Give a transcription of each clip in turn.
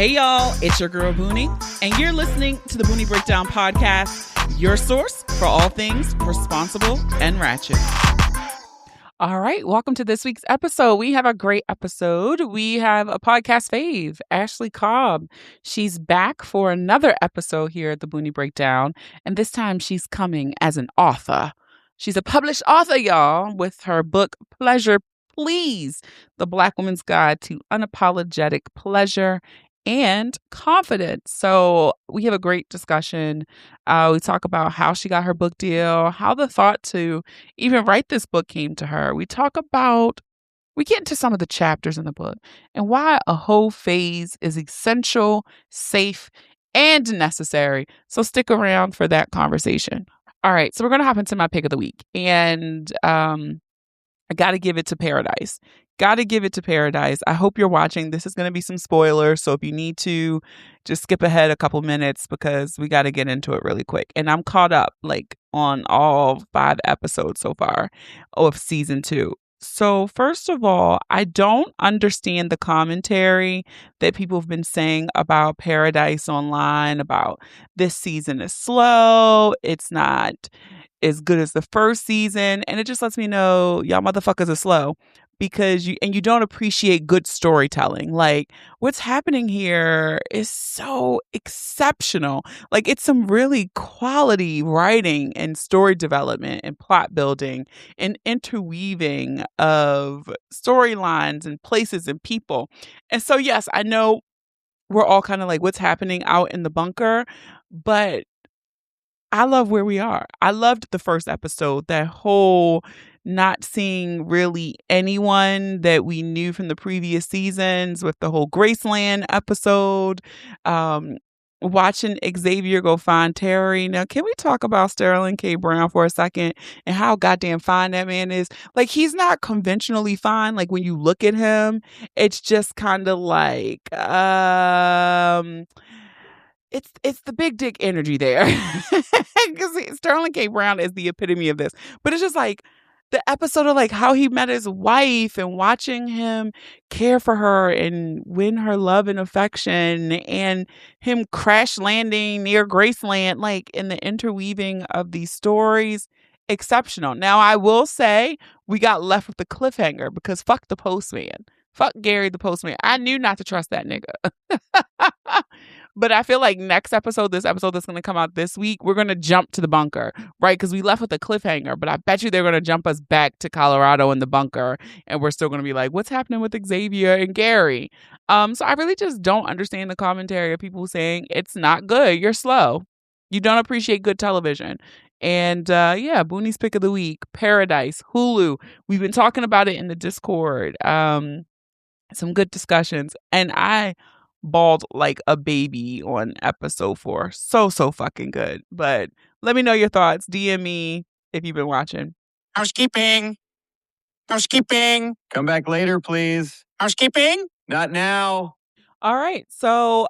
Hey y'all, it's your girl Boonie, and you're listening to the Boonie Breakdown podcast, your source for all things responsible and ratchet. All right, welcome to this week's episode. We have a great episode. We have a podcast fave, Ashley Cobb. She's back for another episode here at the Boonie Breakdown, and this time she's coming as an author. She's a published author, y'all, with her book, Pleasure, Please, The Black Woman's Guide to Unapologetic Pleasure and Confidence. So we have a great discussion. We talk about how she got her book deal, how the thought to even write this book came to her. We get into some of the chapters in the book and why a whole phase is essential, safe, and necessary. So stick around for that conversation. All right, so we're going to hop into my pick of the week. And I got to give it to Paradise. I hope you're watching. This is going to be some spoilers. So if you need to, just skip ahead a couple minutes because we got to get into it really quick. And I'm caught up on all 5 episodes so far of season 2. So first of all, I don't understand the commentary that people have been saying about Paradise online, about this season is slow. It's not as good as the first season. And it just lets me know y'all motherfuckers are slow because you don't appreciate good storytelling. Like what's happening here is so exceptional. Like it's some really quality writing and story development and plot building and interweaving of storylines and places and people. And so, yes, I know we're all kind of like what's happening out in the bunker, but I love where we are. I loved the first episode, that whole not seeing really anyone that we knew from the previous seasons with the whole Graceland episode, watching Xavier go find Terry. Now, can we talk about Sterling K. Brown for a second and how goddamn fine that man is? Like, he's not conventionally fine. Like, when you look at him, it's just kind of like, It's the big dick energy there because Sterling K. Brown is the epitome of this. But it's just like the episode of like how he met his wife and watching him care for her and win her love and affection and him crash landing near Graceland, like in the interweaving of these stories. Exceptional. Now, I will say we got left with the cliffhanger because fuck the postman. Fuck Gary the postman. I knew not to trust that nigga. But I feel like this episode that's going to come out this week, we're going to jump to the bunker, right? Because we left with a cliffhanger, but I bet you they're going to jump us back to Colorado in the bunker. And we're still going to be like, what's happening with Xavier and Gary? So I really just don't understand the commentary of people saying it's not good. You're slow. You don't appreciate good television. And Boonie's pick of the week, Paradise, Hulu. We've been talking about it in the Discord. Some good discussions. And I bawled like a baby on episode 4. So fucking good. But let me know your thoughts. DM me if you've been watching. Housekeeping. Come back later, please. Housekeeping. Not now. All right. So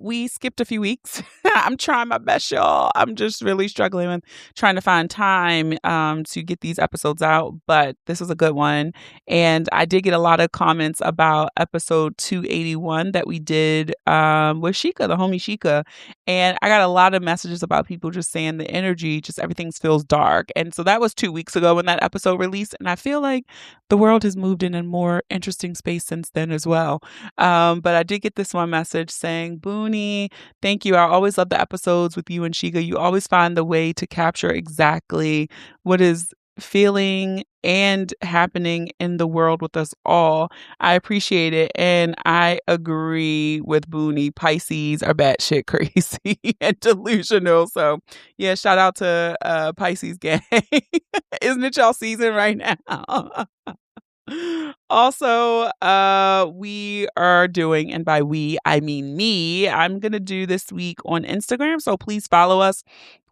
we skipped a few weeks. I'm trying my best, y'all. I'm just really struggling with trying to find time to get these episodes out. But this was a good one. And I did get a lot of comments about episode 281 that we did with Sheikah, the homie Sheikah. And I got a lot of messages about people just saying the energy, just everything feels dark. And so that was 2 weeks ago when that episode released. And I feel like the world has moved in a more interesting space since then as well. But I did get this one message saying, Boonie, thank you. I always love the episodes with you and Sheikah. You always find the way to capture exactly what is feeling and happening in the world with us all. I appreciate it. And I agree with Boonie. Pisces are batshit crazy and delusional. So yeah, shout out to Pisces gang. Isn't it y'all season right now? Also, we are doing, and by we, I mean me, I'm going to do this week on Instagram. So please follow us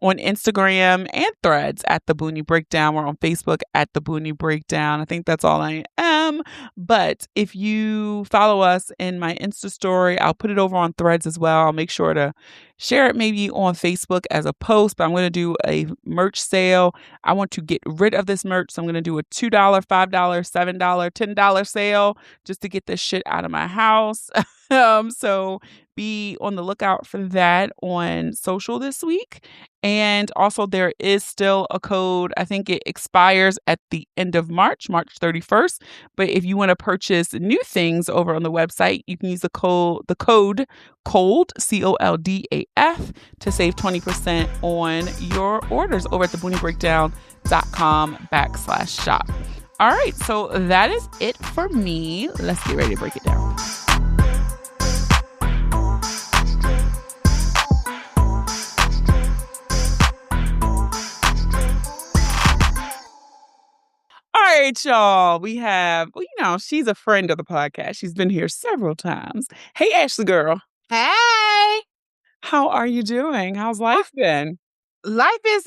on Instagram and Threads at The Boonie Breakdown. We're on Facebook at The Boonie Breakdown. I think that's all I am. But if you follow us in my Insta story, I'll put it over on Threads as well. I'll make sure to share it maybe on Facebook as a post, but I'm going to do a merch sale. I want to get rid of this merch. So I'm going to do a $2, $5, $7, $10 $50 sale just to get this shit out of my house. So be on the lookout for that on social this week. And also, there is still a code. I think it expires at the end of March 31st. But if you want to purchase new things over on the website, you can use the code COLDAF, COLDAF, to save 20% on your orders over at theboonieBreakdown.com/shop. All right, so that is it for me. Let's get ready to break it down. All right, y'all. We have, she's a friend of the podcast. She's been here several times. Hey, Ashley girl. Hey, How are you doing? How's life been? life is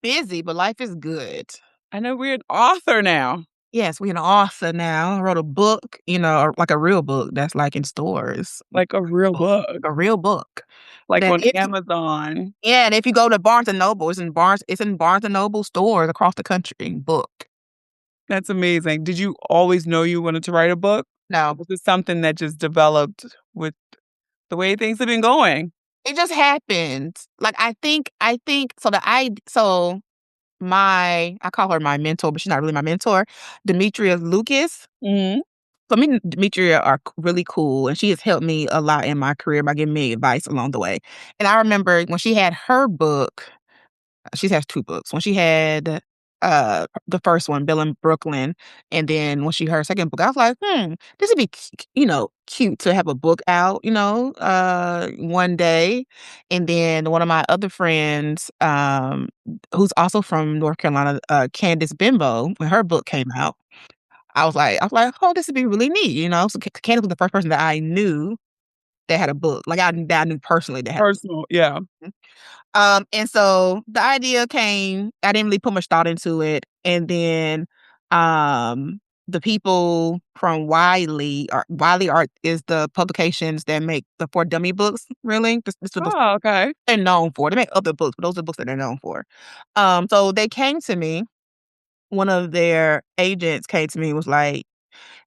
busy, but life is good. I know we're an author now. Yes, we're an author now. I wrote a book, like a real book that's like in stores. Like a real book. A real book. Like That on if- Amazon. Yeah, and if you go to Barnes and Noble, it's in Barnes and Noble stores across the country. Book. That's amazing. Did you always know you wanted to write a book? No, Was it something that just developed with the way things have been going? it just happened. Like I think so. I call her my mentor, but she's not really my mentor. Demetria Lucas. Mm-hmm. So me and Demetria are really cool, and she has helped me a lot in my career by giving me advice along the way. And I remember when she had her book, she has 2 books. When she had the first one, Bill in Brooklyn, and then when she heard her second book, I was like, this would be cute to have a book out, one day. And then one of my other friends, who's also from North Carolina, Candace Bimbo, when her book came out, I was like, oh, this would be really neat, So Candace was the first person that I knew that had a book, like that I knew personally that had Personal, yeah. And so the idea came. I didn't really put much thought into it, and then the people from Wiley Art is the publications that make the For Dummy books. Really, this was Oh, okay. they're known for. They make other books, but those are the books that they're known for. So they came to me. One of their agents came to me and was like,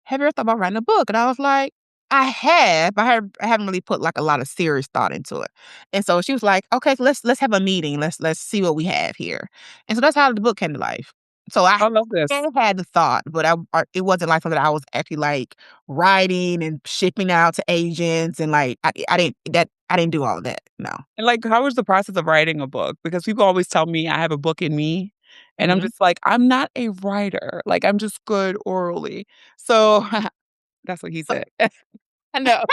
have you ever thought about writing a book? And I was like, I have. I haven't really put like a lot of serious thought into it. And so she was like, okay, so let's have a meeting. Let's see what we have here. And so that's how the book came to life. So I love this. had the thought, but it wasn't like something that I was actually like writing and shipping out to agents, and like I didn't do all of that. No. And like, how was the process of writing a book? Because people always tell me I have a book in me. And I'm just like, I'm not a writer. Like, I'm just good orally. So that's what he said. I know.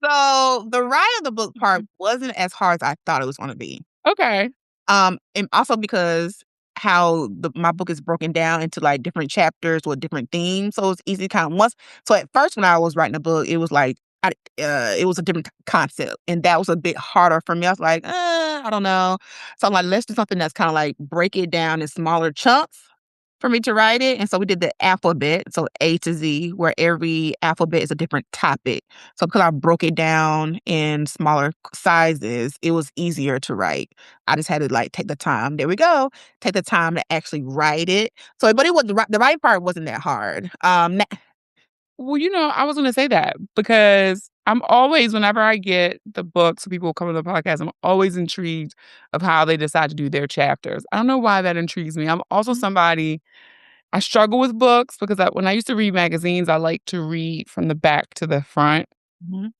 So the writing of the book part wasn't as hard as I thought it was going to be. Okay. And also because how my book is broken down into like different chapters with different themes, so it's easy to kind of once. So at first, when I was writing the book, it was like it was a different concept, and that was a bit harder for me. I was like, I don't know. So I'm like, let's do something that's kind of like break it down in smaller chunks for me to write it. And so we did the alphabet, so A to Z, where every alphabet is a different topic. So because I broke it down in smaller sizes, it was easier to write. I just had to like take the time. There we go. Take the time to actually write it. So, but it was the writing part wasn't that hard. Well, I was going to say that because I'm always, whenever I get the books, people come to the podcast, I'm always intrigued of how they decide to do their chapters. I don't know why that intrigues me. I'm also somebody, I struggle with books because when I used to read magazines, I like to read from the back to the front. Mhm.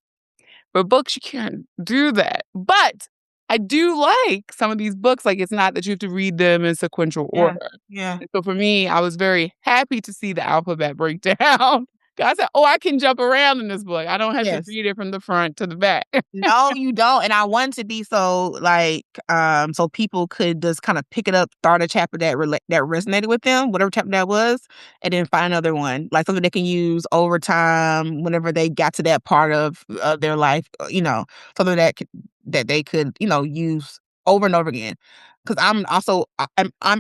But books, you can't do that. But I do like some of these books. Like, it's not that you have to read them in sequential order. Yeah. And so for me, I was very happy to see the alphabet breakdown. I said, I can jump around in this book. I don't have to read it from the front to the back. No, you don't. And I wanted to be so like, so people could just kind of pick it up, start a chapter that resonated with them, whatever chapter that was, and then find another one, like something they can use over time whenever they got to that part of their life, something that they could, use over and over again. Because I'm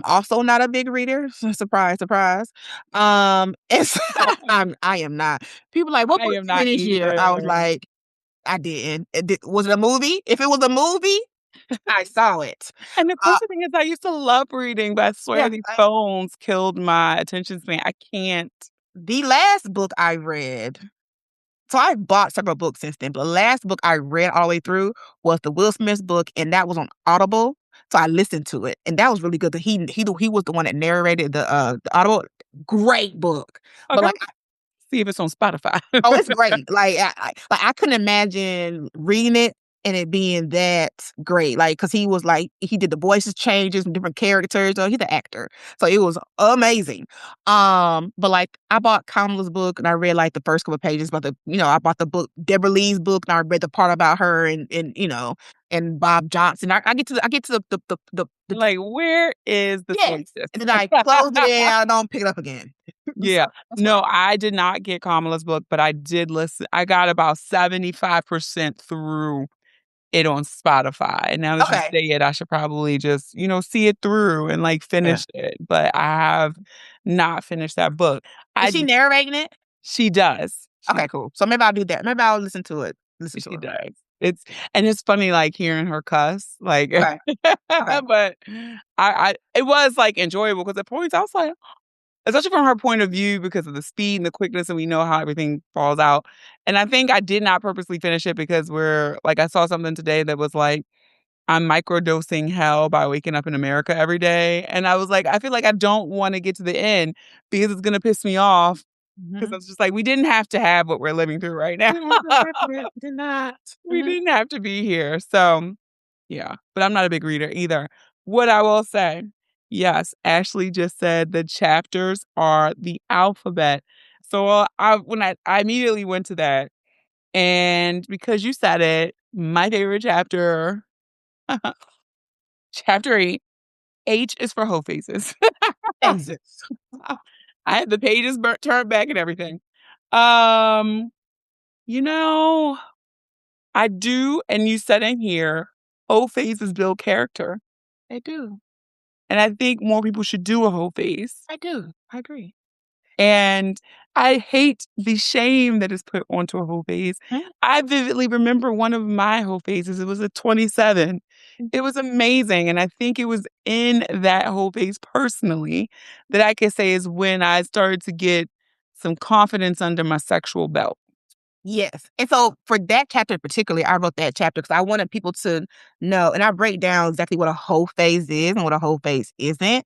also not a big reader. Surprise, surprise. And so I am not. People are like, what I book am did not you finish here? I was either. like, I didn't. Was it a movie? If it was a movie, I saw it. And the crazy thing is, I used to love reading, but I swear these phones killed my attention span. I can't. The last book I read, so I've bought several books since then, but the last book I read all the way through was the Will Smith book, and that was on Audible. So I listened to it, and that was really good. He was the one that narrated the Audible. Great book, but Okay. like See if it's on Spotify. oh, it's great. Like I couldn't imagine reading it and it being that great. Like, cause he was like he did the voices changes and different characters. So he's an actor, so it was amazing. But like I bought Kamala's book and I read like the first couple of pages, but I bought the book Deborah Lee's book and I read the part about her and Bob Johnson. I get to the Like, where is the yes, synopsis? and then I close it and I don't pick it up again. Yeah. That's No, fine. I did not get Kamala's book, but I did listen. I got about 75% through it on Spotify. And now that you Okay. say it, I should probably just, see it through and like Yeah. finish it. But I have not finished that book. Is she narrating it? She does. Okay, cool. So maybe I'll do that. Maybe I'll listen to it. Listen to She it. does. It's funny like hearing her cuss, like Okay. Okay. but I it was like enjoyable because at points I was like, especially from her point of view because of the speed and the quickness and we know how everything falls out. And I think I did not purposely finish it because I saw something today that was like, I'm microdosing hell by waking up in America every day. And I was like, I feel like I don't want to get to the end because it's gonna piss me off. Because Mhm. it's just like we didn't have to have what we're living through right now. Did not. We didn't have to be here. So yeah. But I'm not a big reader either. What I will say, yes, Ashley just said the chapters are the alphabet. So I immediately went to that. And because you said it, my favorite chapter, chapter 8, H is for hoe faces. Jesus. I had the pages turned back and everything. Um, you know, I do, and you said in here, hoe faces build character. I do. And I think more people should do a hoe face. I do. I agree. And I hate the shame that is put onto a whole phase. Mhm. I vividly remember one of my whole phases. It was a 27. It was amazing. And I think it was in that whole phase personally that I could say is when I started to get some confidence under my sexual belt. Yes. And so for that chapter particularly, I wrote that chapter because I wanted people to know, and I break down exactly what a whole phase is and what a whole phase isn't.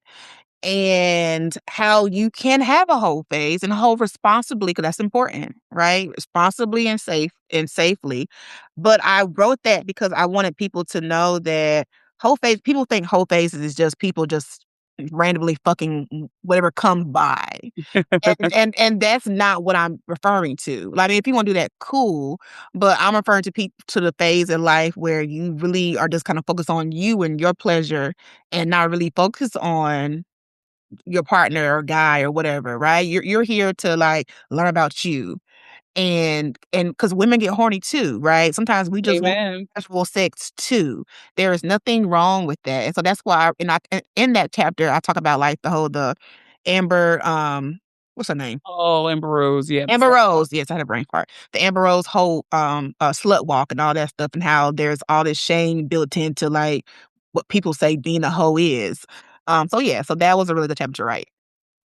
And how you can have a whole phase and hold responsibly because that's important, right? Responsibly and safely. But I wrote that because I wanted people to know that whole phase people think whole phases is just people just randomly fucking whatever comes by. And that's not what I'm referring to. Like, I mean, if you want to do that, cool. But I'm referring to the phase in life where you really are just kind of focused on you and your pleasure and not really focus on your partner or guy or whatever, right? You're here to like learn about you. And because women get horny too, right? Sometimes we just want Amen. casual sex too. There is nothing wrong with that. And so that's why in that chapter I talk about like the Amber what's her name? Oh, Amber Rose. Yeah. Amber Rose. Yes, I had a brain fart. The Amber Rose whole slut walk and all that stuff and how there's all this shame built into like what people say being a hoe is. So yeah, so that was a really good chapter, right?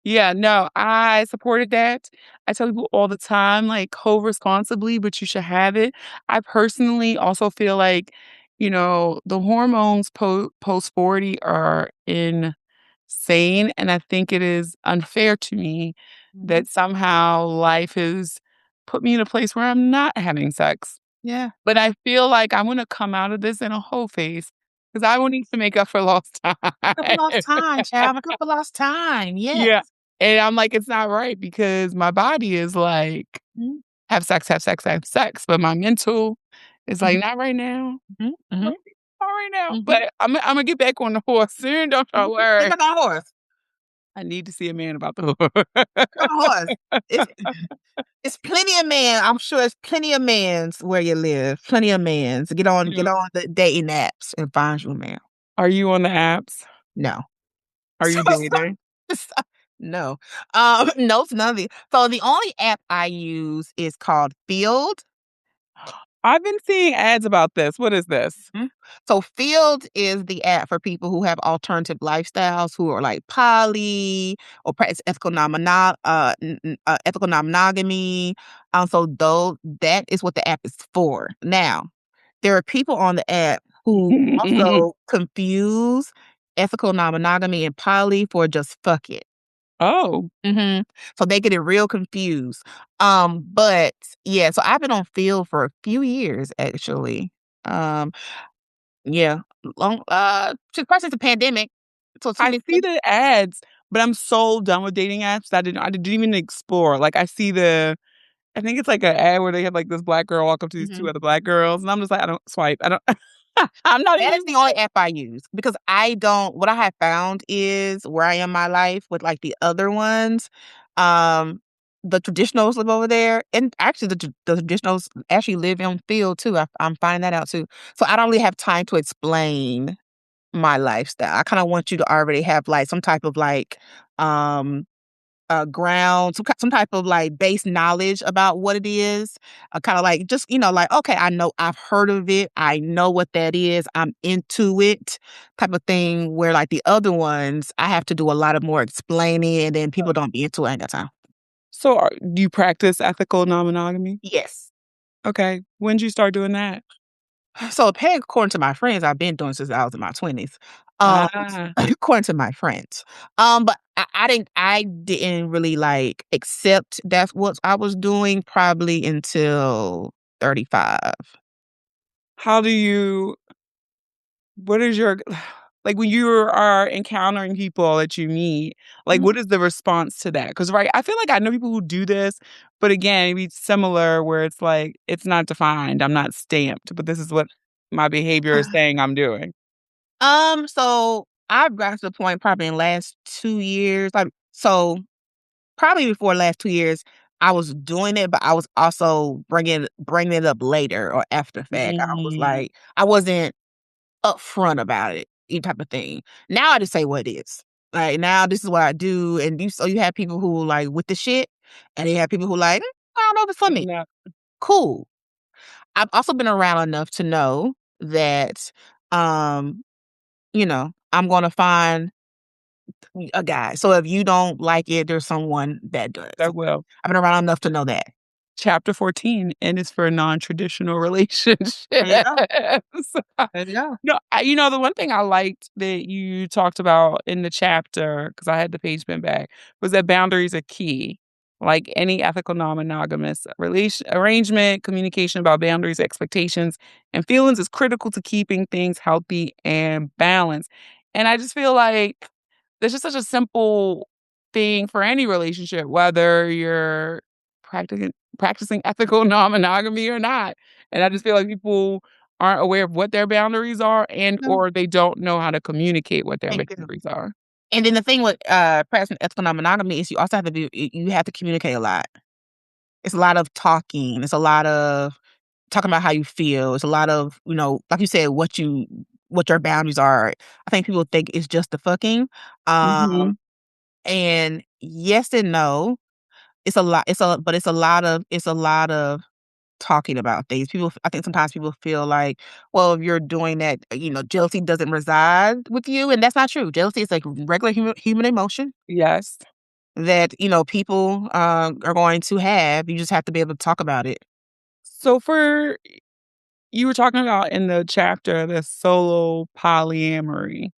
Yeah, no, I supported that. I tell people all the time, like, co-responsibly, but you should have it. I personally also feel like, the hormones post 40 are insane. And I think it is unfair to me Mhm. that somehow life has put me in a place where I'm not having sex. Yeah. But I feel like I'm going to come out of this in a whole phase because I will need to make up for lost Make up for time. lost time, child. Make up for lost time. Yes. Yeah. And I'm like, it's not right because my body is like, Mhm. have sex, have sex, have sex. But my mental is like, Mhm. not right now. Mhm. Not Mhm. right now. Mhm. But I'm gonna get back on the horse soon. Don't Mhm. y'all Get worry. back on horse. I need to see a man about the horse. Get on horse. It's it's plenty of men. I'm sure it's plenty of mans where you live. Plenty of mans. Get on the dating apps and find you a man. Are you on the apps? No. Are you dating? No. No, it's none of the so the only app I use is called Field. I've been seeing ads about this. What is this? Mhm. So Field is the app for people who have alternative lifestyles, who are like poly or practice ethical non-monogamy. So though that is what the app is for. Now, there are people on the app who also confuse ethical non-monogamy and poly for just fuck it. Oh, So they get it real confused. But yeah, so I've been on Field for a few years actually. Um, yeah, long probably since the pandemic. So I see 2020. the ads, but I'm so done with dating apps that I didn't even explore. Like I see I think it's like an ad where they have like this black girl walk up to these two Mhm. other black girls, and I'm just like, I don't swipe. I don't. I'm not That even. is the only app I use because I don't. What I have found is where I am in my life with like the other ones. Um, the traditionals live over there, and actually the traditionals actually live in Field too. I'm finding that out too. So I don't really have time to explain my lifestyle. I kind of want you to already have like some type of like um ground, some type of like base knowledge about what it is. Kind of like just like okay, I know I've heard of it. I know what that is. I'm into it, type of thing. Where like the other ones, I have to do a lot of more explaining, and then people don't be into it. I ain't got time. So, do you practice ethical non-monogamy? Yes. Okay, when did you start doing that? So apparently, according to my friends, I've been doing since I was in my 20s. Ah, According to my friends. But I didn't really like accept that's what I was doing probably until 35. how do you? What is your like when you are encountering people that you meet? Like, Mhm. what is the response to that? Because right, I feel like I know people who do this, but again, maybe it's similar where it's like it's not defined. I'm not stamped, but this is what my behavior is saying I'm doing. So I've got to the point probably in the last 2 years, like so probably before the last 2 years, I was doing it, but I was also bringing it up later or after fact. I was Mm, like I wasn't upfront about it, type of thing. Now I just say what it is. Like now this is what I do, and you have people who like with the shit, and you have people who like I don't know if it's for me. no, Cool. I've also been around enough to know that, um, I'm gonna find a guy. So if you don't like it, there's someone that does. that will. I've been around enough to know that. Chapter 14, and it's for non-traditional relationships. There you go. There you go. No, the one thing I liked that you talked about in the chapter, because I had the page bent back, was that boundaries are key. Like any ethical non-monogamous relation arrangement, communication about boundaries, expectations, and feelings is critical to keeping things healthy and balanced. And I just feel like there's just such a simple thing for any relationship, whether you're practicing ethical non-monogamy or not. And I just feel like people aren't aware of what their boundaries are and No, or they don't know how to communicate what their thank you. boundaries are. And then the thing with practicing ethical non-monogamy is you also have to you have to communicate a lot. It's a lot of talking. It's a lot of talking about how you feel. It's a lot of, like you said, what your boundaries are. I think people think it's just the fucking. Mhm. And yes and no. It's a lot. But it's a lot of talking about things. I think sometimes people feel like, well, if you're doing that, jealousy doesn't reside with you, and that's not true. Jealousy is like regular human emotion Yes. that people are going to have. You just have to be able to talk about it. So for you were talking about in the chapter the solo polyamory.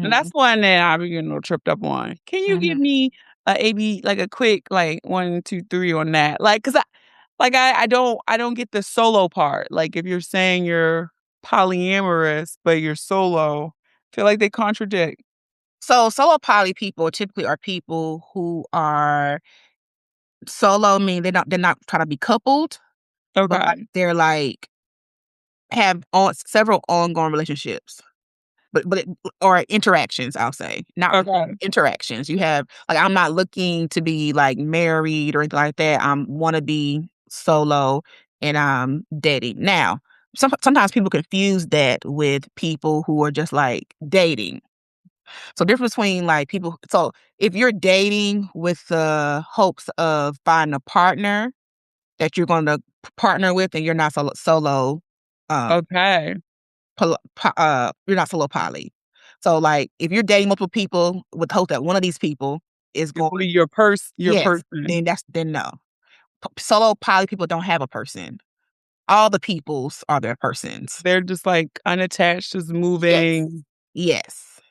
And that's Hmm. one that I'm getting a little tripped up on. Can you give Hmm. me a AB like a quick like 1, 2, 3 on that? Like, cause I don't get the solo part. Like, if you're saying you're polyamorous but you're solo, I feel like they contradict. So solo poly people typically are people who are solo. I mean they're not trying to be coupled, but like Okay. they're like have several ongoing relationships. Or interactions, I'll say, not Okay. interactions. You have like I'm not looking to be like married or anything like that. I want to be solo and I'm dating. Now, sometimes people confuse that with people who are just like dating. So difference between like people. So if you're dating with the hopes of finding a partner, that you're going to partner with, and you're not solo. Okay. You're not solo poly. So, like, if you're dating multiple people with hope that one of these people is It's gonna be going, your yes, person. then no. Solo poly people don't have a person. All the peoples are their persons. They're just like unattached, just Yes. moving. Yes.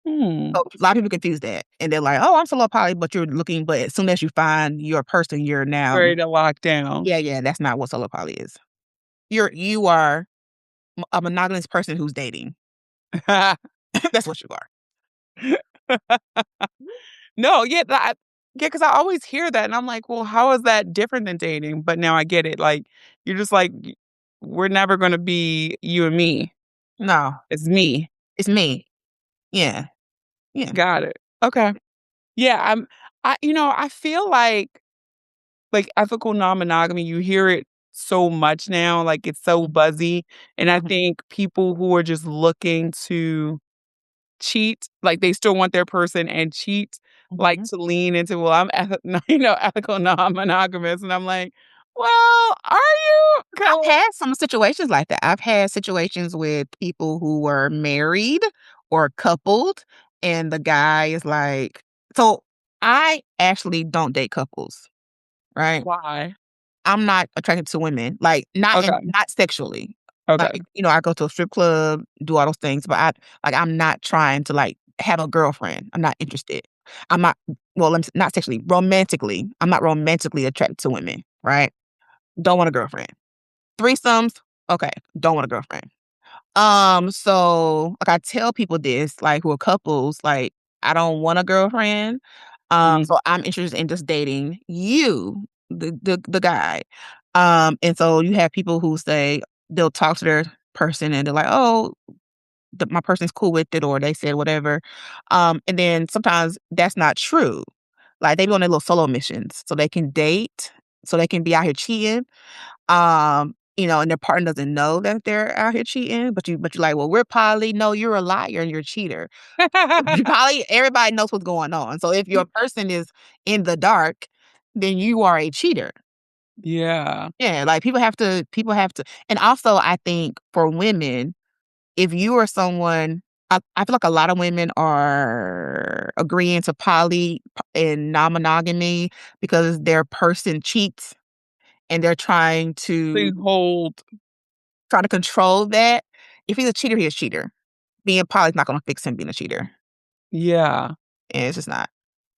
Hmm. So a lot of people confuse that, and they're like, "Oh, I'm solo poly," but you're looking. But as soon as you find your person, you're now, Ready to lock down. yeah. That's not what solo poly is. You are a monogamous person who's dating. That's what you are. No, yeah, because I always hear that, and I'm like, "Well, how is that different than dating?" But now I get it, like, you're just like, "We're never gonna be you and me. No, It's me." it's me. Yeah, yeah. Got it. Okay. Yeah, I feel like, ethical non-monogamy, you hear it so much now, like, it's so buzzy, and I Mhm, think people who are just looking to cheat, like, they still want their person and cheat, like, mhm. to lean into, "Well, I'm ethical non-monogamous," and I'm like, "Well, are you?" I've Kinda had some situations like that. I've had situations with people who were married or coupled, and the guy is like, so I actually don't date couples, right? why? I'm not attracted to women, like, Okay, not sexually. okay. Like, I go to a strip club, do all those things, but I'm not trying to, like, have a girlfriend. I'm not interested. I'm not, well, not sexually, romantically. I'm not romantically attracted to women, right? Don't want a girlfriend. Threesomes, okay, don't want a girlfriend. So, like, I tell people this, like, who are couples, like, I don't want a girlfriend. Mhm. So I'm interested in just dating you, the guy. And so you have people who say they'll talk to their person and they're like, "Oh, my person's cool with it," or they said whatever. And then sometimes that's not true. Like, they be on their little solo missions so they can date, so they can be out here cheating. And their partner doesn't know that they're out here cheating, but you're like, "Well, we're poly." No, you're a liar and you're a cheater. You poly, everybody knows what's going on. So if your person is in the dark, then you are a cheater. Yeah. Yeah, like, people have to, and also I think for women, if you are someone, I feel like a lot of women are agreeing to poly and non-monogamy because their person cheats and they're They hold trying to control that. If he's a cheater, he's a cheater. Being poly is not gonna fix him being a cheater, yeah. and it's just not.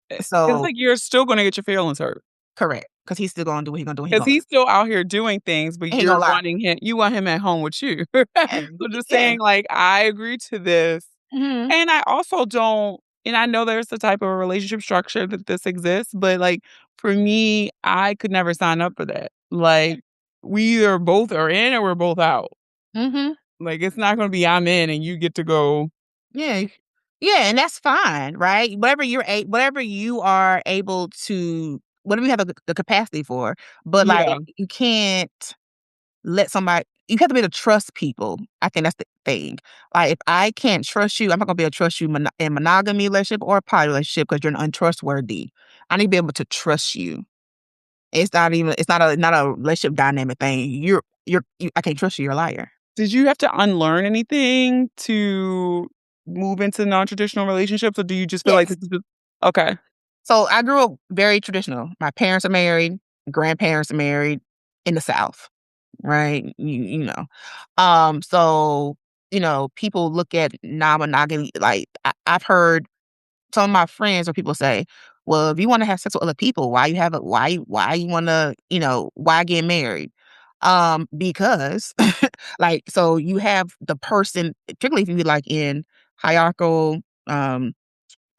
It's So like you're still gonna get your feelings hurt. correct, because he's still gonna do what he's gonna do, and he 'Cause gonna he's still out here doing things, but and he gonna lie. you want him at home with you. Yeah, So just yeah. saying, like, "I agree to this," Mhm, and I also don't and I know there's the type of relationship structure that this exists, but, like, for me, I could never sign up for that. Like, we either both are in or we're both out. mhm. Like, it's not gonna be I'm in and you get to go. Yeah. Yeah, and that's fine, right? Whatever you are able to, whatever you have the capacity for, but, Yeah. like, you can't let somebody, you have to be able to trust people. I think that's the thing. Like, if I can't trust you, I'm not gonna be able to trust you in monogamy relationship or a poly relationship because you're untrustworthy. I need to be able to trust you. It's not a relationship dynamic thing. I can't trust you, you're a liar. Did you have to unlearn anything to move into non-traditional relationships, or do you just feel like Yes. this is just okay. So I grew up very traditional. My parents are married, grandparents are married in the South, right? So, people look at non-monogamy, like, I've heard some of my friends or people say, "Well, if you want to have sex with other people, why you want to, why get married?" Because like, so you have the person, particularly if you like in hierarchical, um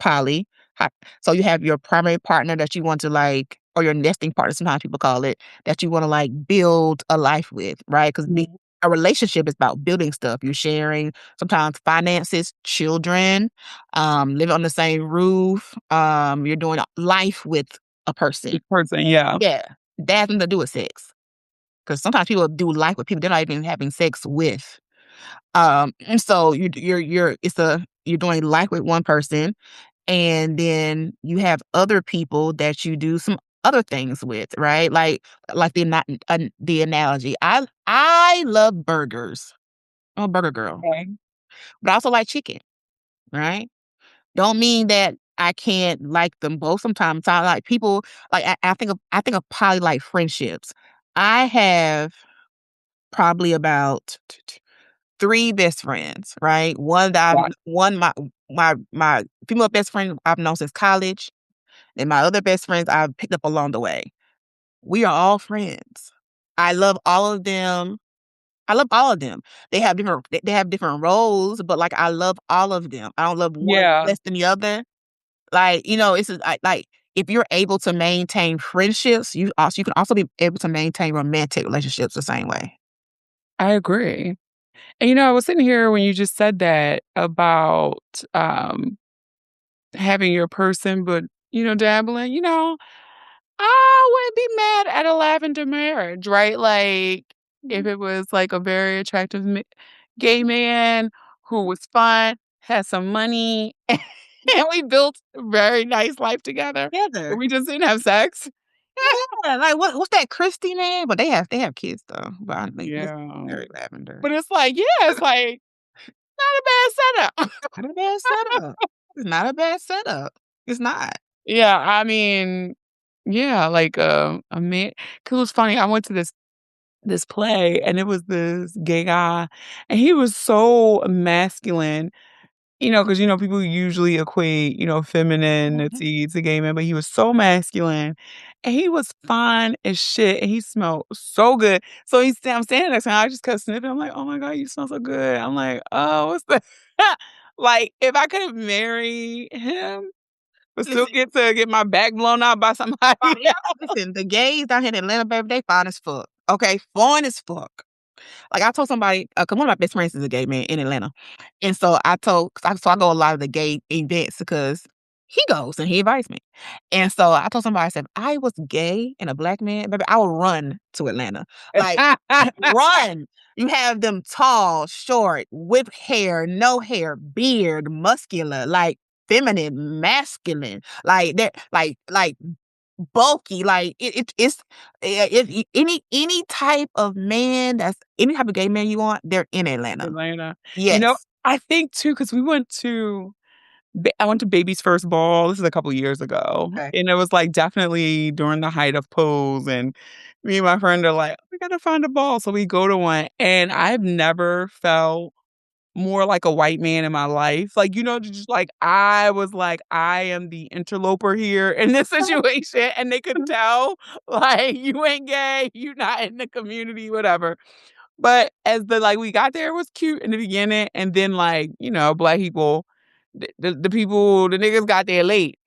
poly. Hi So you have your primary partner that you want to, like, or your nesting partner, sometimes people call it, that you wanna, like, build a life with, right? 'Cause Mhm. a relationship is about building stuff. You're sharing sometimes finances, children, living on the same roof, you're doing life with a person. Each person, yeah. Yeah, that has nothing to do with sex. Because sometimes people do life with people they're not even having sex with. And so you're doing life with one person, and then you have other people that you do some other things with, right? Like the analogy. I love burgers. I'm a burger girl, Okay. but I also like chicken, right? Don't mean that I can't like them both. Sometimes I like people like I think of poly like friendships. I have probably about three best friends, right? One that Wow. I've one my female best friend I've known since college, and my other best friends I've picked up along the way. We are all friends. I love all of them. I love all of them. They have different roles, but like I love all of them. I don't love one Yeah, less than the other. Like, it's just, like if you're able to maintain friendships, you can also be able to maintain romantic relationships the same way. I agree. And I was sitting here when you just said that about having your person, but dabbling. I wouldn't be mad at a lavender marriage, right? Like if Mhm. it was like a very attractive gay man who was fun, had some money, and we built a very nice life together, but Together. we just didn't have sex. Yeah, like what's that Christy name? But they have kids though. But I think this Yeah. very lavender. But it's like, yeah, it's like not a bad setup. Not a bad setup. It's not a bad setup. It's not. Yeah, I mean, yeah, like a man. Cause it was funny. I went to this play, and it was this gay guy, and he was so masculine. Because people usually equate Mhm. femininity to gay men, but he was so masculine, and he was fine as shit, and he smelled so good. So I'm standing next to him, I just kept sniffing. I'm like, oh my god, you smell so good. I'm like, oh, what's the like if I could marry him. But still Listen, get my back blown out by somebody yeah, else. listen, the gays down here in Atlanta, baby, they fine as fuck. Okay, fine as fuck. Like I told somebody, cause one of my best friends is a gay man in Atlanta, and so I go a lot of the gay events because he goes and he invites me, and so I told somebody I said if I was gay and a black man, baby, I would run to Atlanta, like run. You have them tall, short, with hair, no hair, beard, muscular, like feminine, masculine, like they're like bulky, like if any type of man that's any type of gay man you want, they're in Atlanta. Atlanta. Yes. I think too, because I went to baby's first ball. This is a couple years ago, Okay. and it was, like, definitely during the height of Pose, and me and my friend are like, "We gotta find a ball," so we go to one, and I've never felt more like a white man in my life. Like, just like I was like, I am the interloper here in this situation, and they could tell, like, you ain't gay, you not in the community, whatever. But as we got there, it was cute in the beginning, and then black people, the people, the niggas got there late,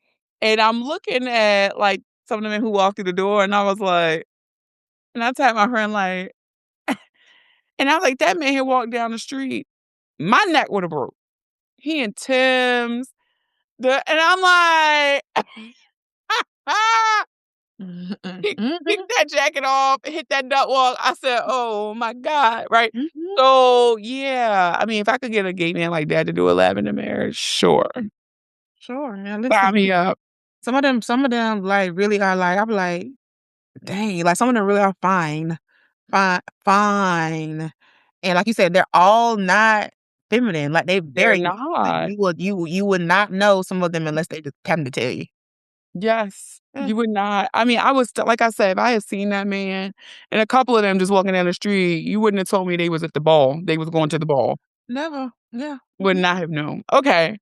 and I'm looking at like some of the men who walked through the door, and I was like, and I tapped my friend like, and I was like, that man here walked down the street, my neck would have broke. He in Tim's, and I'm like, Mhm, kick mhm, that jacket off, hit that nut walk. I said, "Oh my god!" Right. mhm. So yeah, I mean, if I could get a gay man like that to do a lavender marriage, sure, Sure. Now listen, sign me up. some of them like really are like I'm like, dang, like some of them really are fine, fine. And like you said, they're all not feminine. Like they They're very like not. you would not know some of them unless they just come to tell you. Yes, Eh, you would not. I mean, I was like I said, if I had seen that man and a couple of them just walking down the street, you wouldn't have told me they was at the ball. They was going to the ball. never. Yeah. Would not have known. Okay.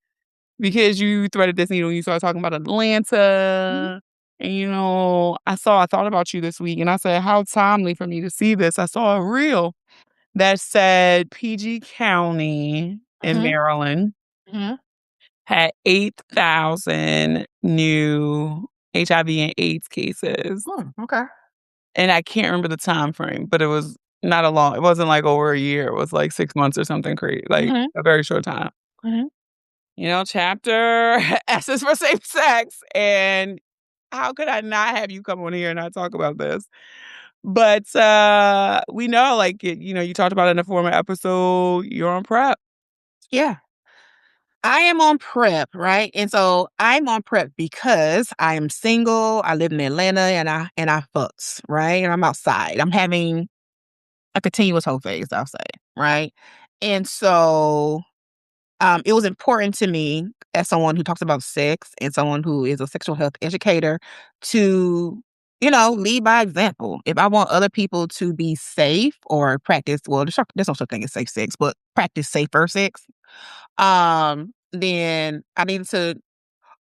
Because you threaded this needle, you started talking about Mhm. Atlanta, and, I thought about you this week, and I said, "How timely for me to see this." I saw a reel that said PG County in Mhm. Maryland Mhm. had 8,000 new HIV and AIDS cases, Okay. and I can't remember the time frame, but it was not a long it wasn't, like, over a year, it was, like, 6 months or something crazy, like, Mhm. a very short time. Mhm. Chapter S is for safe sex. And how could I not have you come on here and not talk about this? But we know, like, you talked about in a former episode, you're on PrEP. Yeah. I am on PrEP, right? And so I'm on PrEP because I am single. I live in Atlanta, and I fucks, right? And I'm outside. I'm having a continuous whole phase, I'll say, right? And so it was important to me as someone who talks about sex and someone who is a sexual health educator to, lead by example. If I want other people to be safe or practice, well, there's no such thing as safe sex, but practice safer sex, then I needed to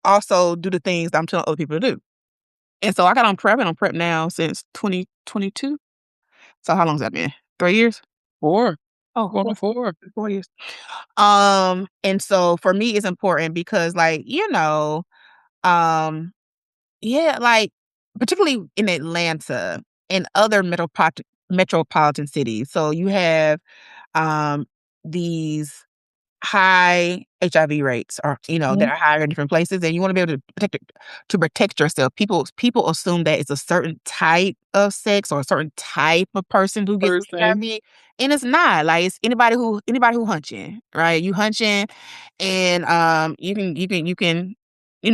also do the things that I'm telling other people to do. And so I got on PrEP and on PrEP now since 2022. So how long's that been? 3 years? 4. Oh, Going on 4. 4 years. And so for me, it's important because, like, um, yeah, like, particularly in Atlanta and other metropolitan cities. So you have these high HIV rates, or that are higher in different places, and you want to be able to protect yourself. People assume that it's a certain type of sex or a certain type of person who gets Person. HIV, and it's not. Like, it's anybody who hunching, right? You hunching, and you can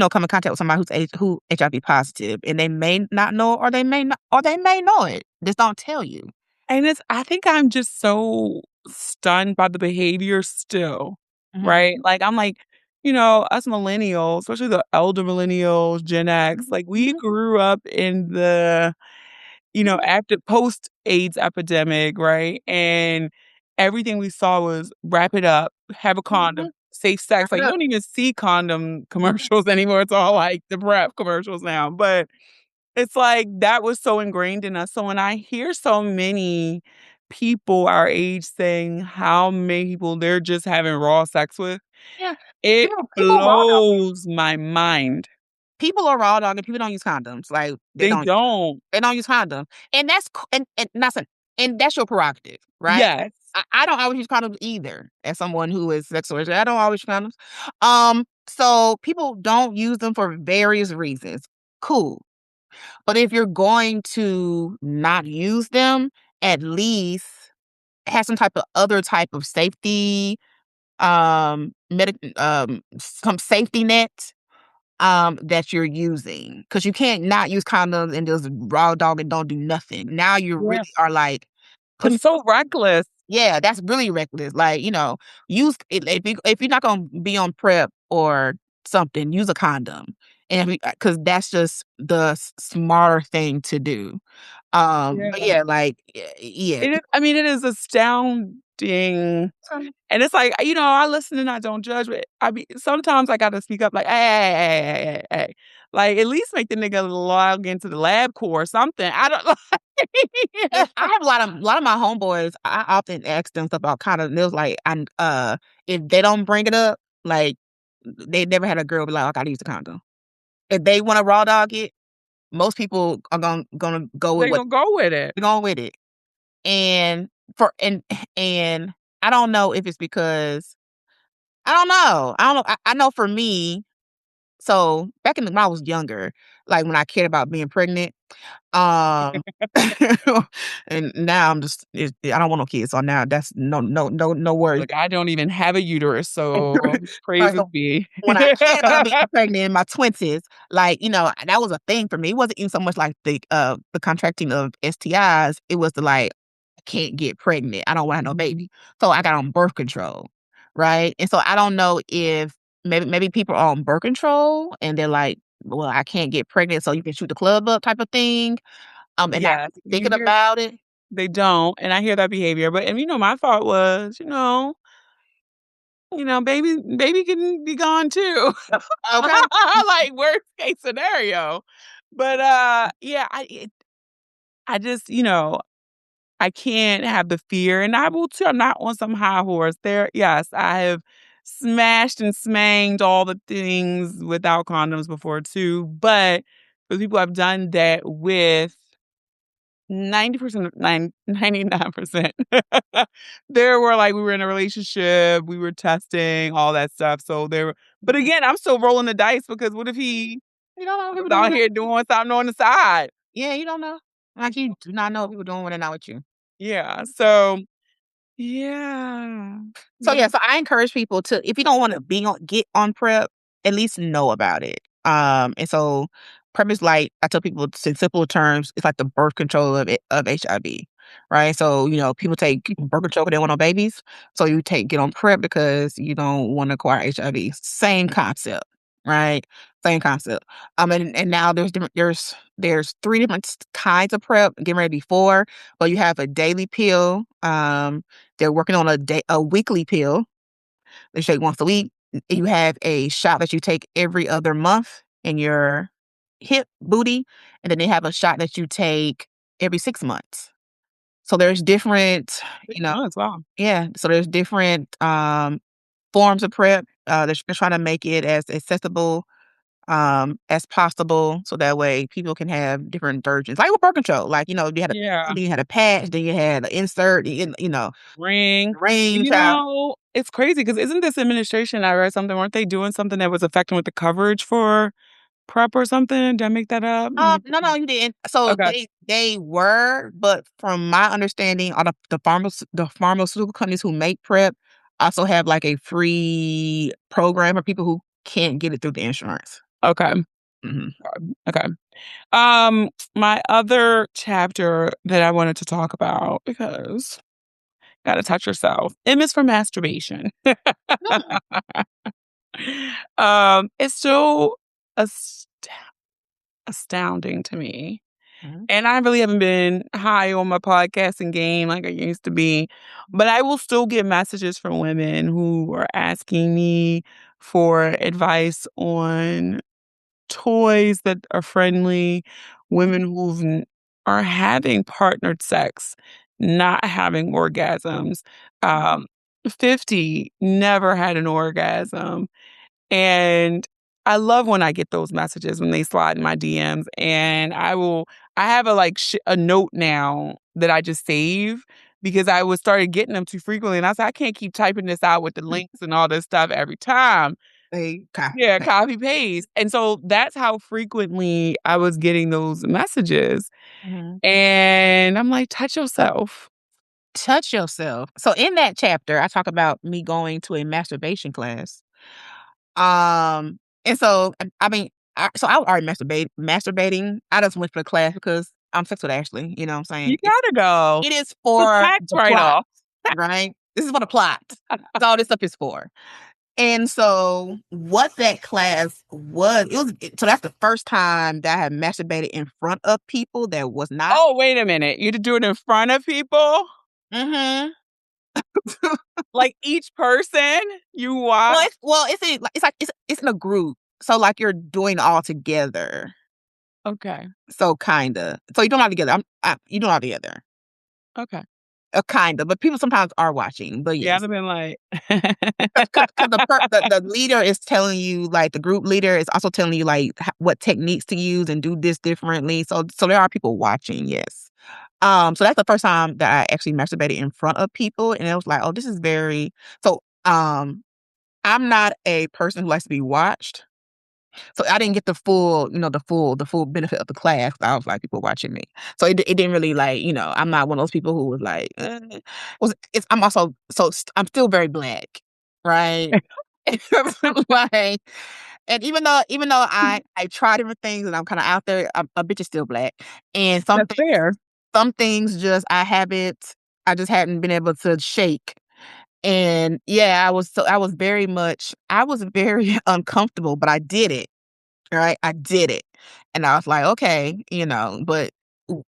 come in contact with somebody who HIV positive, and they may not know, or they may know it. Just don't tell you. And I think I'm just so stunned by the behavior still, Mhm. right? Like, I'm like, us millennials, especially the elder millennials, Gen X, like, we Mhm. grew up in the, after post AIDS epidemic, right? And everything we saw was wrap it up, have a condom, Mhm. safe sex. Wrap Like, it you up. don't even see condom commercials anymore. It's all like the PrEP commercials now. But it's like that was so ingrained in us. So when I hear so many people our age saying how many people they're just having raw sex with, Yeah. it People raw dogging. blows my mind. People are raw dogging. People don't use condoms. Like, they They don't. don't. They don't use condoms, and that's your prerogative, right? Yes. I don't always use condoms either. As someone who is sexual, I don't always use condoms. So people don't use them for various reasons. Cool, but if you're going to not use them, at least have other type of safety, some safety net that you're using, because you can't not use condoms and just raw dog and don't do nothing. Now you Yeah. really are like putting It's so reckless. yeah, that's really reckless. Like, use it if you're not gonna be on PrEP or something, use a condom. And because that's just the smarter thing to do. But Yeah. yeah, like, yeah. It is astounding. And it's like, I listen and I don't judge, but sometimes I gotta speak up like, hey. Like, at least make the nigga log into the lab core or something. I don't Yeah, like. I have a lot of my homeboys. I often ask them stuff about condoms. And it was like, and if they don't bring it up, like, they never had a girl be like, "I gotta use a condom." If they want to raw dog it, most people are gonna go with They what gonna go with it. they're going with it. And for and I don't know if it's because I don't know. I don't know. I know for me. So back when I was younger, like when I cared about being pregnant, um, and now I don't want no kids. So now that's no worries. Look, I don't even have a uterus, so Right, praise so be. when I cared about being pregnant in my 20s, like, that was a thing for me. It wasn't even so much like the contracting of STIs. It was like, I can't get pregnant. I don't want to have no baby. So I got on birth control, right? And so I don't know if maybe people are on birth control and they're like, well, I can't get pregnant, so you can shoot the club up type of thing. And not Yes, thinking about it. they don't, and I hear that behavior, but my thought was, baby can be gone too. Okay. Like, worst case scenario. But, yeah, I just, I can't have the fear, and I will too. I'm not on some high horse. Yes, I have smashed and smanged all the things without condoms before too, but for the people I've done that with, 90% of 99%. There were like we were in a relationship, we were testing, all that stuff. So but again, I'm still rolling the dice because what if he You don't know what was people out doing. here doing something on the side? Yeah, you don't know. Like, you do not know what people doing when they're not with you. Yeah. So Yeah. So so I encourage people to, if you don't want to get on PrEP, at least know about it. And so PrEP is like, I tell people in simple terms, it's like the birth control of HIV, right? So people take birth control because they want no babies. So you get on PrEP because you don't want to acquire HIV. Same concept, right? Same concept. And now there's 3 different kinds of PrEP. Getting ready to be 4, but you have a daily pill. They're working on a weekly pill. They take once a week. You have a shot that you take every other month in your hip booty, and then they have a shot that you take every 6 months. So there's different, 6 months, wow. yeah. So there's different forms of PrEP. They're trying to make it as accessible as possible, so that way people can have different versions. Like with birth control, like Yeah. you had a patch, then you had an insert, Ring. ring child. It's crazy because isn't this administration, I read something, weren't they doing something that was affecting with the coverage for PrEP or something? Did I make that up? No, you didn't. So Okay. they were, but from my understanding, all the pharmaceutical companies who make PrEP also have like a free program for people who can't get it through the insurance. Okay. Mhm. Okay. My other chapter that I wanted to talk about, because gotta touch yourself. M is for masturbation. Mm. It's so ast- astounding to me. Mhm. And I really haven't been high on my podcasting game like I used to be. But I will still get messages from women who are asking me for advice on toys that are friendly, women are having partnered sex, not having orgasms. Um, 50, never had an orgasm. And I love when I get those messages when they slide in my DMs, and I have a note now that I just save because I was started getting them too frequently, and I said I can't keep typing this out with the links and all this stuff every time. They copy. Yeah, copy paste. And so that's how frequently I was getting those messages. Mhm. And I'm like, touch yourself. Touch yourself. So in that chapter, I talk about me going to a masturbation class. And so I mean, I was already masturbating. I just went for the class because I'm sex with Ashley. You know what I'm You saying? gotta go. It is The for tax the write plot, off. right? This is for the plot. That's all this stuff is for. And so what that class so that's the first time that I had masturbated in front of people that was not. Oh, wait a minute. You had to do it in front of people? Mm-hmm. Like each person you watch? It's in a group. So like you're doing it all together. Okay. So kinda. So you doing it all together. You doing it all together. Okay. Kinda, but people sometimes are watching. But Yeah, I'd yes. have been like, 'Cause the leader is telling you, like, the group leader is also telling you, like, what techniques to use and do this differently. So there are people watching, yes. So that's the first time that I actually masturbated in front of people, and it was like, "Oh, this is very." So, I'm not a person who likes to be watched. So I didn't get the full benefit of the class. I was like, people watching me. So it didn't really like, I'm not one of those people who was like, I'm also, I'm still very black, right? Like, and even though I try different things and I'm kind of out there, a bitch is still black. And that's fair. some things just, I just hadn't been able to shake. And yeah, I was very uncomfortable, but I did it. Right? I did it. And I was like, "Okay," but w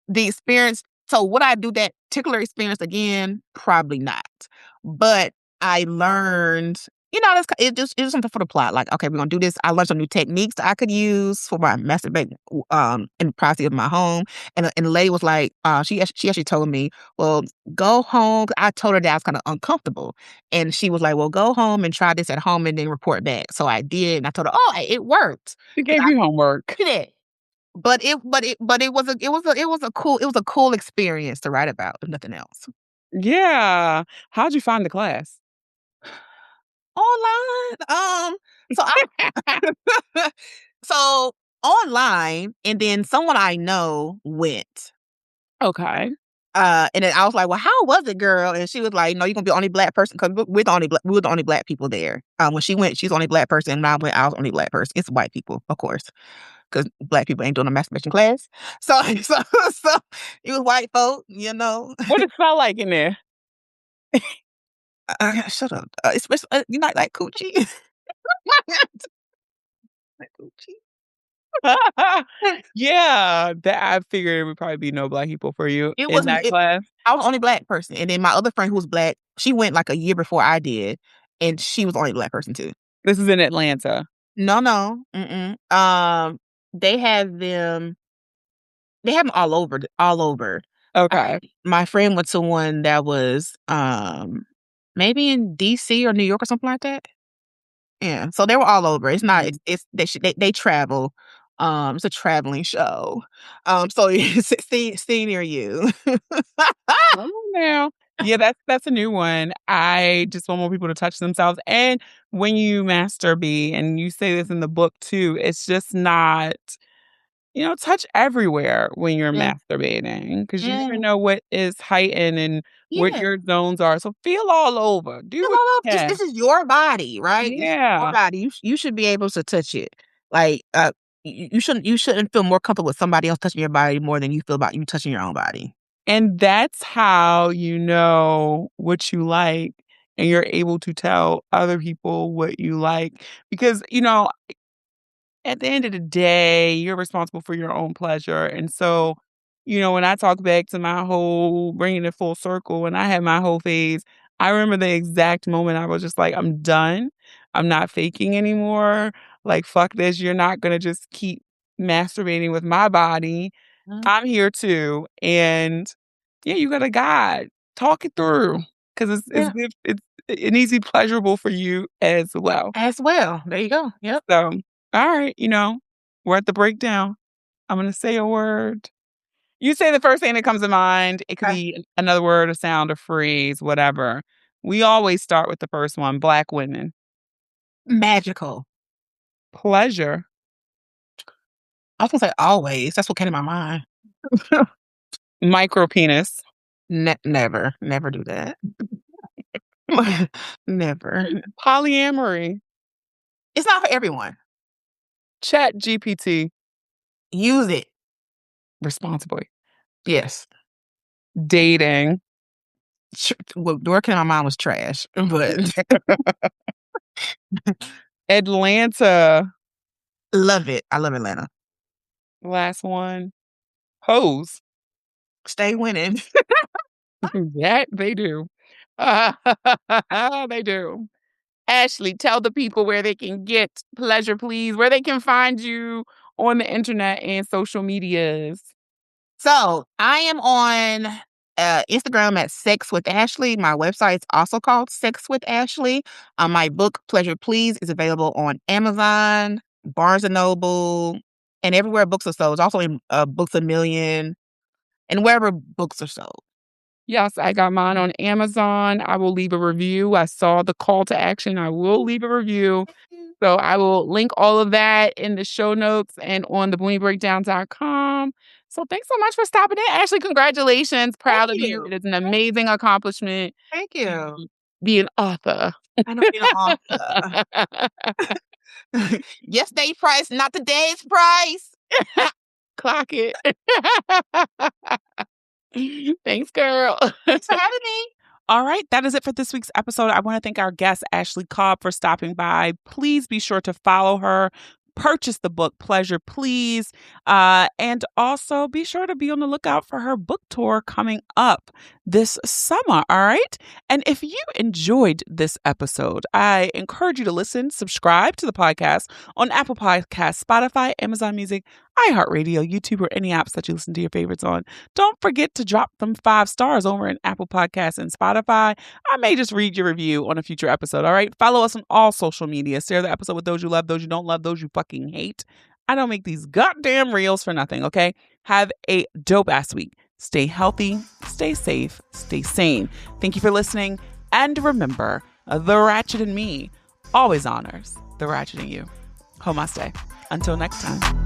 the experience, so would I do that particular experience again? Probably not. But I learned, that's it was something for the plot. Like, okay, we're gonna do this. I learned some new techniques that I could use for my masturbating, in the privacy of my home. And the lady was like, she actually told me, "Well, go home." I told her that I was kinda uncomfortable. And she was like, "Well, go home and try this at home and then report back." So I did, and I told her, "Oh, it worked." She 'Cause gave I you homework. did it. But it was a cool experience to write about, if nothing else. Yeah. How'd you find the class? Online, so I so online, and then someone I know went. Okay. And then I was like, well, how was it, girl? And she was like, no, you're gonna be the only black person because we were the only black people there. When she went, she's the only black person. And when I went, I was the only black person. It's white people, of course, because black people ain't doing a masturbation class. So it was white folk, you know. What did it smell like in there? Shut up. Especially you like coochie. Like coochie. Yeah, that I figured it would probably be no black people for you It in wasn't. that class. I was the only black person, and then my other friend who was black, she went like a year before I did, and she was the only black person too. This is in Atlanta. No. They have them. They have them all over. All over. Okay. My friend went to one that was maybe in DC or New York or something like that. Yeah, so they were all over. It's not. It's they travel. It's a traveling show. So see near you. Oh, now. Yeah, that's a new one. I just want more people to touch themselves. And when you masturbate, and you say this in the book too, it's just not, touch everywhere when you're Yeah. masturbating, because you Yeah. never know what is heightened and what Yeah. your zones are. So feel all over. Do Feel what all you over. can. This is your body, right? This is your Yeah. body. You should be able to touch it. Like you shouldn't feel more comfortable with somebody else touching your body more than you feel about you touching your own body. And that's how you know what you like, and you're able to tell other people what you like. Because, at the end of the day, you're responsible for your own pleasure. And so, when I talk back to my whole bringing it full circle, when I had my whole phase, I remember the exact moment I was just like, I'm done. I'm not faking anymore. Like, fuck this. You're not going to just keep masturbating with my body. I'm here too. And yeah, you got a guide. Talk it through. Because Yeah. it needs to be pleasurable for you as well. As well. There you go. Yep. So, all right, we're at the breakdown. I'm going to say a word. You say the first thing that comes to mind. It could Okay. be another word, a sound, a phrase, whatever. We always start with the first one. Black women. Magical. Pleasure. I was gonna say always. That's what came to my mind. Micro penis. Never do that. Never. Polyamory. It's not for everyone. Chat GPT. Use it. Responsibly. Yes. Dating. What working in my mind was trash, but Atlanta. love it. I love Atlanta. Last one. Hoes. Stay winning. That they do. They do. Ashley, tell the people where they can get pleasure, please, where they can find you on the internet and social medias. So I am on Instagram at Sex with Ashley. My website's also called Sex with Ashley. My book Pleasure Please is available on Amazon, Barnes and Noble, and everywhere books are sold. It's also in Books A Million and wherever books are sold. Yes, I got mine on Amazon. I will leave a review. I saw the call to action. I will leave a review. So I will link all of that in the show notes and on the BoonieBreakdown.com. So thanks so much for stopping in. Ashley, congratulations. Proud of you. It is an amazing accomplishment. Thank you. Be an author. I know being an author. Yesterday's price, not today's price. Clock it. Thanks, girl. Thanks for having me. All right, that is it for this week's episode. I want to thank our guest, Ashley Cobb, for stopping by. Please be sure to follow her, purchase the book, Pleasure Please, and also be sure to be on the lookout for her book tour coming up this summer, all right? And if you enjoyed this episode, I encourage you to listen, subscribe to the podcast on Apple Podcasts, Spotify, Amazon Music, iHeartRadio, YouTube, or any apps that you listen to your favorites on. Don't forget to drop them 5 stars over in Apple Podcasts and Spotify. I may just read your review on a future episode, all right? Follow us on all social media. Share the episode with those you love, those you don't love, those you fucking hate. I don't make these goddamn reels for nothing, okay? Have a dope-ass week. Stay healthy, stay safe, stay sane. Thank you for listening. And remember, the ratchet in me always honors the ratchet in you. Namaste. Until next time.